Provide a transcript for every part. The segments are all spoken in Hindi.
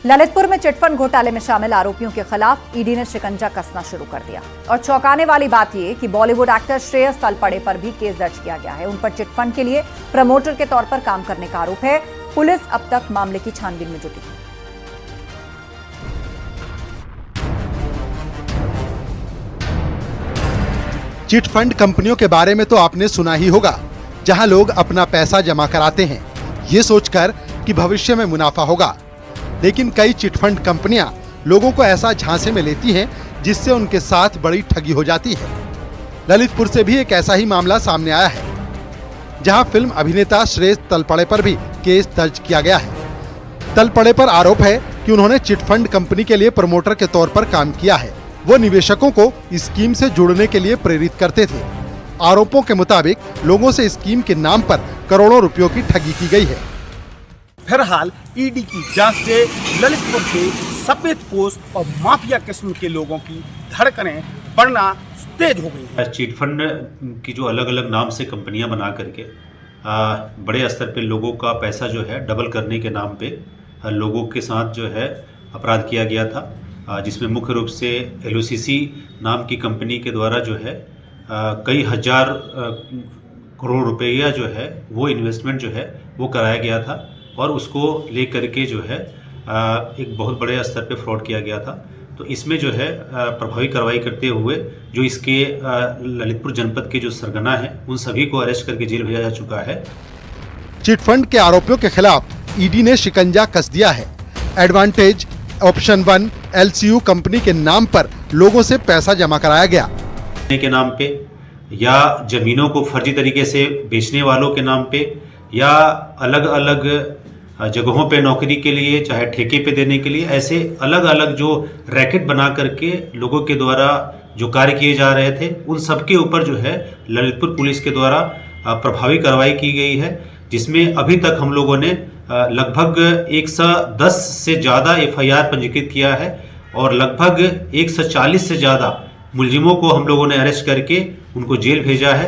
ललितपुर में चिटफंड घोटाले में शामिल आरोपियों के खिलाफ ईडी ने शिकंजा कसना शुरू कर दिया। और चौंकाने वाली बात यह कि बॉलीवुड एक्टर श्रेयस तलपड़े पर भी केस दर्ज किया गया है। उन पर चिटफंड के लिए प्रमोटर के तौर पर काम करने का आरोप है। पुलिस अब तक मामले की छानबीन में जुटी है। चिटफंड कंपनियों के बारे में तो आपने सुना ही होगा, जहां लोग अपना पैसा जमा कराते हैं ये सोचकर कि भविष्य में मुनाफा होगा। लेकिन कई चिटफंड कंपनियां लोगों को ऐसा झांसे में लेती हैं जिससे उनके साथ बड़ी ठगी हो जाती है। ललितपुर से भी एक ऐसा ही मामला सामने आया है, जहां फिल्म अभिनेता श्रेयस तलपड़े पर भी केस दर्ज किया गया है। तलपड़े पर आरोप है कि उन्होंने चिटफंड कंपनी के लिए प्रमोटर के तौर पर काम किया है। वो निवेशकों को स्कीम से जुड़ने के लिए प्रेरित करते थे। आरोपों के मुताबिक लोगों से स्कीम के नाम पर करोड़ों रुपयों की ठगी की गई है। फिलहाल ईडी की जांच से ललितपुर के सफेद पोश और माफिया किस्म के लोगों की धड़कनें बढ़ना तेज हो गई है। चिटफंड की जो अलग अलग नाम से कंपनियां बना करके बड़े स्तर पे लोगों का पैसा जो है डबल करने के नाम पे लोगों के साथ जो है अपराध किया गया था, जिसमें मुख्य रूप से LOCC नाम की कंपनी के द्वारा जो है कई हजार करोड़ रुपया जो है वो इन्वेस्टमेंट जो है वो कराया गया था और उसको लेकर के जो है एक बहुत बड़े स्तर पे फ्रॉड किया गया था। तो इसमें जो है प्रभावी कार्रवाई करते हुए जो इसके ललितपुर जनपद के जो सरगना है उन सभी को अरेस्ट करके जेल भेजा जा चुका है। चिटफंड के आरोपियों के खिलाफ ईडी ने शिकंजा कस दिया है। एडवांटेज, ऑप्शन 1, LCU कंपनी के नाम पर लोगों से पैसा जमा कराया गया के नाम पे या जमीनों को फर्जी तरीके से बेचने वालों के नाम पे या अलग अलग जगहों पे नौकरी के लिए चाहे ठेके पे देने के लिए ऐसे अलग अलग जो रैकेट बना करके लोगों के द्वारा जो कार्य किए जा रहे थे उन सब के ऊपर जो है ललितपुर पुलिस के द्वारा प्रभावी कार्रवाई की गई है, जिसमें अभी तक हम लोगों ने लगभग 110 से ज़्यादा FIR पंजीकृत किया है और लगभग 140 से ज़्यादा मुलजिमों को हम लोगों ने अरेस्ट करके उनको जेल भेजा है।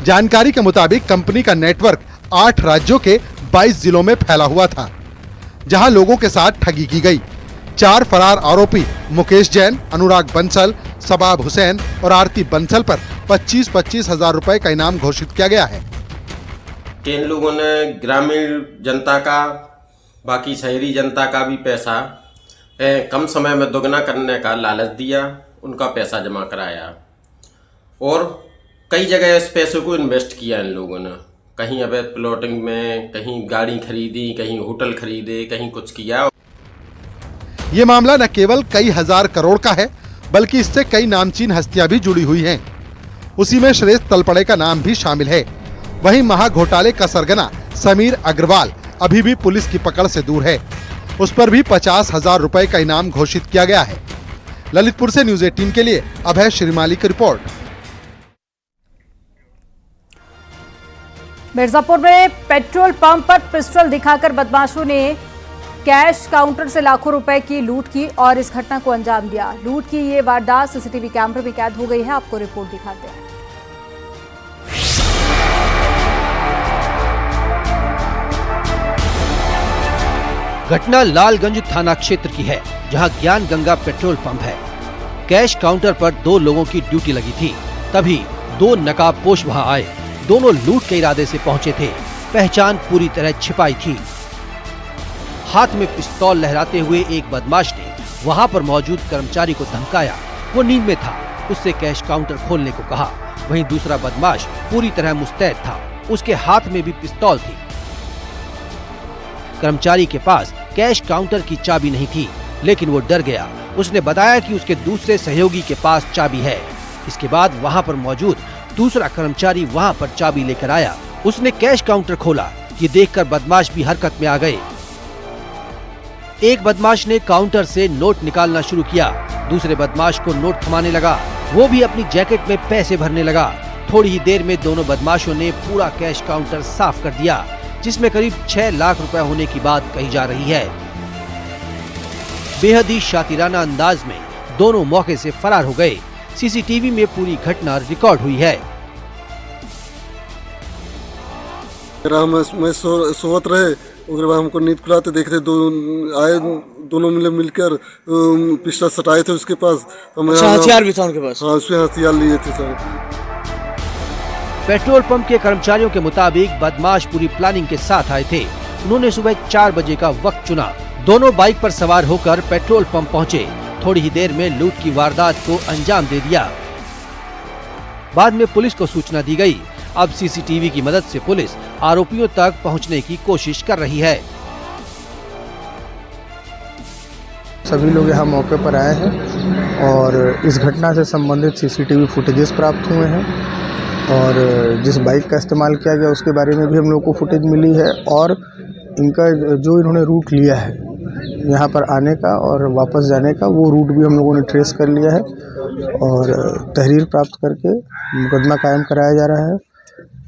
जानकारी के मुताबिक कंपनी का नेटवर्क 8 राज्यों के 22 जिलों में फैला हुआ था, जहां लोगों के साथ ठगी की गई। 4 फरार आरोपी मुकेश जैन, अनुराग बंसल, शबाब हुसैन और आरती बंसल पर 25-25 हजार रुपए का इनाम घोषित किया गया है। इन लोगों ने ग्रामीण जनता का, बाकी शहरी जनता का भी पैसा कम समय में दोगुना करने का लालच दिया, उनका पैसा जमा कराया और कई जगह इस पैसे को इन्वेस्ट किया इन लोगों ने। कहीं अवैध प्लॉटिंग में, कहीं गाड़ी खरीदी, कहीं होटल खरीदे, कहीं कुछ किया। ये मामला न केवल कई हजार करोड़ का है, बल्कि इससे कई नामचीन हस्तियां भी जुड़ी हुई हैं। उसी में श्रेयस तलपड़े का नाम भी शामिल है। वहीं महा घोटाले का सरगना समीर अग्रवाल अभी भी पुलिस की पकड़ से दूर है। उस पर भी 50,000 रुपए का इनाम घोषित किया गया है। ललितपुर से न्यूज़ 18 के लिए अभय श्रीमाली की रिपोर्ट। मिर्जापुर में पेट्रोल पंप पर पिस्टल दिखाकर बदमाशों ने कैश काउंटर से लाखों रुपए की लूट की और इस घटना को अंजाम दिया। लूट की ये वारदात CCTV कैमरे में कैद हो गई है। आपको रिपोर्ट दिखाते हैं। घटना लालगंज थाना क्षेत्र की है, जहां ज्ञान गंगा पेट्रोल पंप है। कैश काउंटर पर 2 लोगों की ड्यूटी लगी थी, तभी 2 नकाबपोश वहां आए। दोनों लूट के इरादे से पहुंचे थे। पहचान पूरी तरह छिपाई थी। हाथ में पिस्तौल लहराते हुए एक बदमाश ने वहां पर मौजूद कर्मचारी को धमकाया। वो नींद में था, उससे कैश काउंटर खोलने को कहा। वहीं दूसरा बदमाश पूरी तरह मुस्तैद था, उसके हाथ में भी पिस्तौल थी। कर्मचारी के पास कैश काउंटर की चाबी नहीं थी, लेकिन वो डर गया। उसने बताया कि उसके दूसरे सहयोगी के पास चाबी है। इसके बाद वहां पर मौजूद दूसरा कर्मचारी वहां पर चाबी लेकर आया। उसने कैश काउंटर खोला। ये देखकर बदमाश भी हरकत में आ गए। एक बदमाश ने काउंटर से नोट निकालना शुरू किया। दूसरे बदमाश को नोट थमाने लगा। वो भी अपनी जैकेट में पैसे भरने लगा। थोड़ी ही देर में दोनों बदमाशों ने पूरा कैश काउंटर साफ कर दिया, जिसमें करीब 6 लाख रुपए होने की बात कही जा रही है। बेहद ही शातिराना अंदाज में दोनों मौके से फरार हो गए। CCTV में पूरी घटना रिकॉर्ड हुई है। मैं सोत रहे उसके बाद हमको नींद खुलाते देखते दोनों मिलकर पिस्टल सटाए थे उसके पास। तो हथियार भी था उनके पास? हाँ, उसमें हथियार लिए थे सारे। पेट्रोल पंप के कर्मचारियों के मुताबिक बदमाश पूरी प्लानिंग के साथ आए थे। उन्होंने सुबह 4 बजे का वक्त चुना। दोनों बाइक पर सवार होकर पेट्रोल पंप पहुंचे। थोड़ी ही देर में लूट की वारदात को अंजाम दे दिया। बाद में पुलिस को सूचना दी गई। अब सीसीटीवी की मदद से पुलिस आरोपियों तक पहुंचने की कोशिश कर रही है। सभी लोग यहाँ मौके पर आए हैं और इस घटना से संबंधित सीसीटीवी फुटेजेस प्राप्त हुए हैं और जिस बाइक का इस्तेमाल किया गया उसके बारे में भी हम लोग को फुटेज मिली है और इनका जो इन्होंने रूट लिया है यहाँ पर आने का और वापस जाने का, वो रूट भी हम लोगों ने ट्रेस कर लिया है और तहरीर प्राप्त करके मुकदमा कायम कराया जा रहा है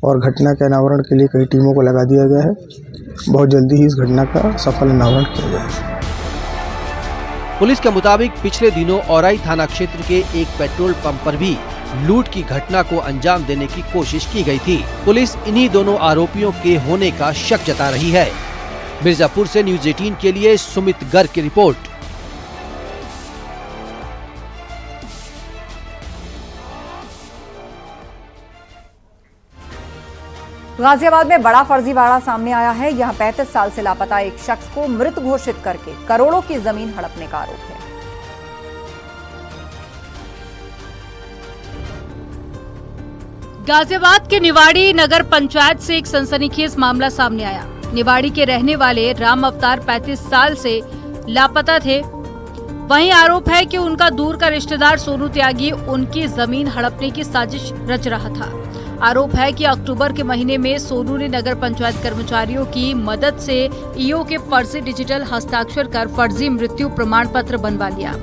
और घटना के अनावरण के लिए कई टीमों को लगा दिया गया है। बहुत जल्दी ही इस घटना का सफल अनावरण किया जाएगा। पुलिस के मुताबिक पिछले दिनों औराई थाना क्षेत्र के एक पेट्रोल पंप पर भी लूट की घटना को अंजाम देने की कोशिश की गई थी। पुलिस इन्हीं दोनों आरोपियों के होने का शक जता रही है। मिर्जापुर से न्यूज 18 के लिए सुमित गर्ग की रिपोर्ट। गाजियाबाद में बड़ा फर्जीवाड़ा सामने आया है। यहां 35 साल से लापता एक शख्स को मृत घोषित करके करोड़ों की जमीन हड़पने का आरोप है। गाजियाबाद के निवाड़ी नगर पंचायत से एक सनसनीखेज मामला सामने आया। निवाड़ी के रहने वाले राम अवतार 35 साल से लापता थे। वहीं आरोप है कि उनका दूर का रिश्तेदार सोनू त्यागी उनकी जमीन हड़पने की साजिश रच रहा था। आरोप है कि अक्टूबर के महीने में सोनू ने नगर पंचायत कर्मचारियों की मदद से ईओ के फर्जी डिजिटल हस्ताक्षर कर फर्जी मृत्यु प्रमाण पत्र बनवा लिया।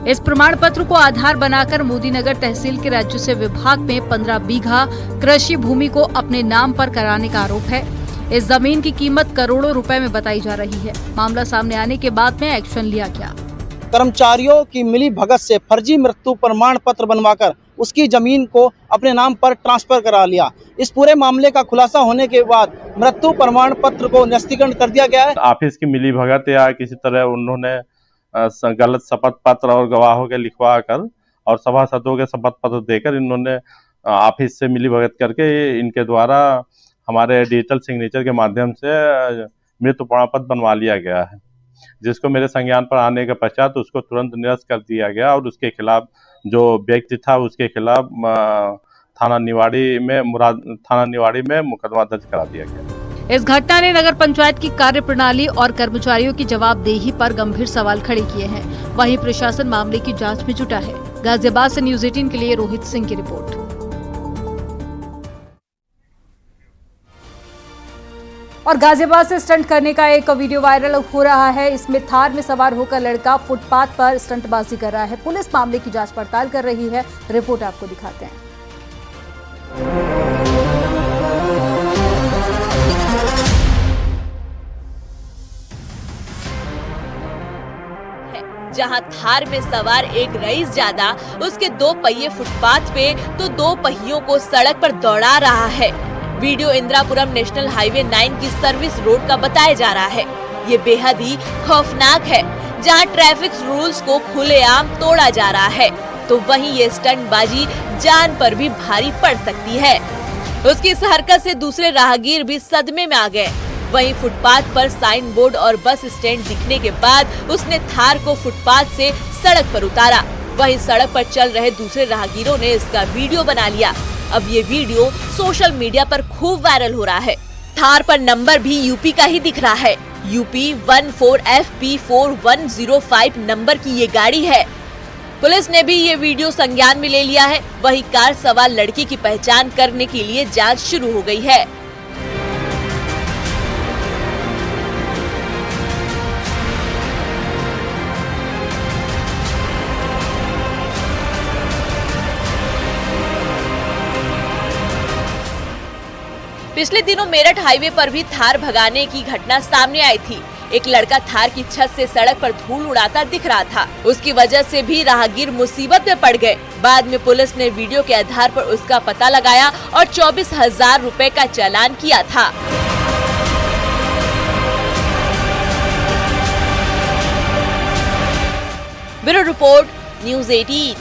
इस प्रमाण पत्र को आधार बनाकर मोदीनगर तहसील के राजस्व विभाग में 15 बीघा कृषि भूमि को अपने नाम पर कराने का आरोप है। इस जमीन की कीमत करोड़ों रुपए में बताई जा रही है। मामला सामने आने के बाद में एक्शन लिया गया। कर्मचारियों की मिली भगत से फर्जी मृत्यु प्रमाण पत्र बनवाकर उसकी जमीन को अपने नाम पर ट्रांसफर करा लिया। इस पूरे मामले का खुलासा होने के बाद मृत्यु प्रमाण पत्र को निरस्तीकरण कर दिया गया है। ऑफिस की मिली भगत या किसी तरह उन्होंने गलत शपथ पत्र और गवाहों के लिखवा कर और सभासदों के शपथ पत्र देकर इन्होंने ऑफिस से मिली भगत करके इनके द्वारा हमारे डिजिटल सिग्नेचर के माध्यम से मृत्यु प्रमाण पत्र बनवा लिया गया है, जिसको मेरे संज्ञान पर आने के पश्चात उसको तुरंत निरस्त कर दिया गया और उसके खिलाफ जो व्यक्ति था उसके खिलाफ थाना निवाड़ी में मुकदमा दर्ज करा दिया गया। इस घटना ने नगर पंचायत की कार्यप्रणाली और कर्मचारियों की जवाबदेही पर गंभीर सवाल खड़े किए हैं। वहीं प्रशासन मामले की जांच में जुटा है। गाजियाबाद से न्यूज 18 के लिए रोहित सिंह की रिपोर्ट। और गाजियाबाद से स्टंट करने का एक वीडियो वायरल हो रहा है। इसमें थार में सवार होकर लड़का फुटपाथ पर स्टंटबाजी कर रहा है। पुलिस मामले की जांच पड़ताल कर रही है। रिपोर्ट आपको दिखाते हैं। जहां थार में सवार एक रईस ज्यादा उसके 2 पहिए फुटपाथ पे तो 2 पहियों को सड़क पर दौड़ा रहा है। वीडियो इंदिरापुरम नेशनल हाईवे 9 की सर्विस रोड का बताया जा रहा है। ये बेहद ही खौफनाक है, जहां ट्रैफिक रूल्स को खुलेआम तोड़ा जा रहा है, तो वहीं ये स्टंटबाजी जान पर भी भारी पड़ सकती है। उसकी इस हरकत से दूसरे राहगीर भी सदमे में आ गए। वहीं फुटपाथ पर साइन बोर्ड और बस स्टैंड दिखने के बाद उसने थार को फुटपाथ से सड़क पर उतारा। वहीं सड़क पर चल रहे दूसरे राहगीरों ने इसका वीडियो बना लिया। अब ये वीडियो सोशल मीडिया पर खूब वायरल हो रहा है। थार पर नंबर भी यूपी का ही दिख रहा है। यूपी 14FP4105 नंबर की ये गाड़ी है। पुलिस ने भी ये वीडियो संज्ञान में ले लिया है। वहीं कार सवार लड़की की पहचान करने के लिए जांच शुरू हो गई है। पिछले दिनों मेरठ हाईवे पर भी थार भगाने की घटना सामने आई थी। एक लड़का थार की छत से सड़क पर धूल उड़ाता दिख रहा था। उसकी वजह से भी राहगीर मुसीबत में पड़ गए। बाद में पुलिस ने वीडियो के आधार पर उसका पता लगाया और 24,000 रुपए का चालान किया था। Bureau report, news 18।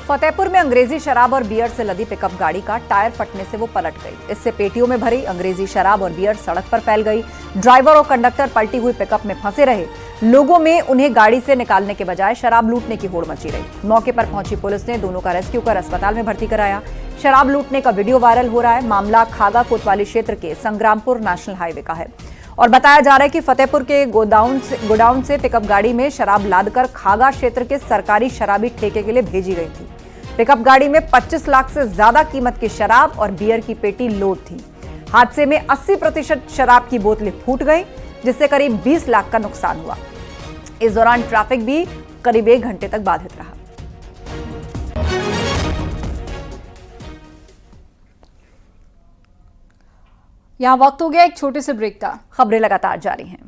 फतेहपुर में अंग्रेजी शराब और बियर से लदी पिकअप गाड़ी का टायर फटने से वो पलट गई। इससे पेटियों में भरी अंग्रेजी शराब और बियर सड़क पर फैल गई। ड्राइवर और कंडक्टर पलटी हुई पिकअप में फंसे रहे। लोगों में उन्हें गाड़ी से निकालने के बजाय शराब लूटने की होड़ मची रही। मौके पर पहुंची पुलिस ने दोनों का रेस्क्यू कर अस्पताल में भर्ती कराया। शराब लूटने का वीडियो वायरल हो रहा है। मामला खागा कोतवाली क्षेत्र के संग्रामपुर नेशनल हाईवे का है और बताया जा रहा है कि फतेहपुर के गोडाउन से पिकअप गाड़ी में शराब लादकर खागा क्षेत्र के सरकारी शराबी ठेके के लिए भेजी गई थी। पिकअप गाड़ी में 25 लाख से ज्यादा कीमत की शराब और बियर की पेटी लोड थी। हादसे में 80% शराब की बोतलें फूट गई, जिससे करीब 20 लाख का नुकसान हुआ। इस दौरान ट्रैफिक भी करीब 1 घंटे तक बाधित रहा। यहाँ वक्त हो गया एक छोटे से ब्रेक का। खबरें लगातार जारी हैं।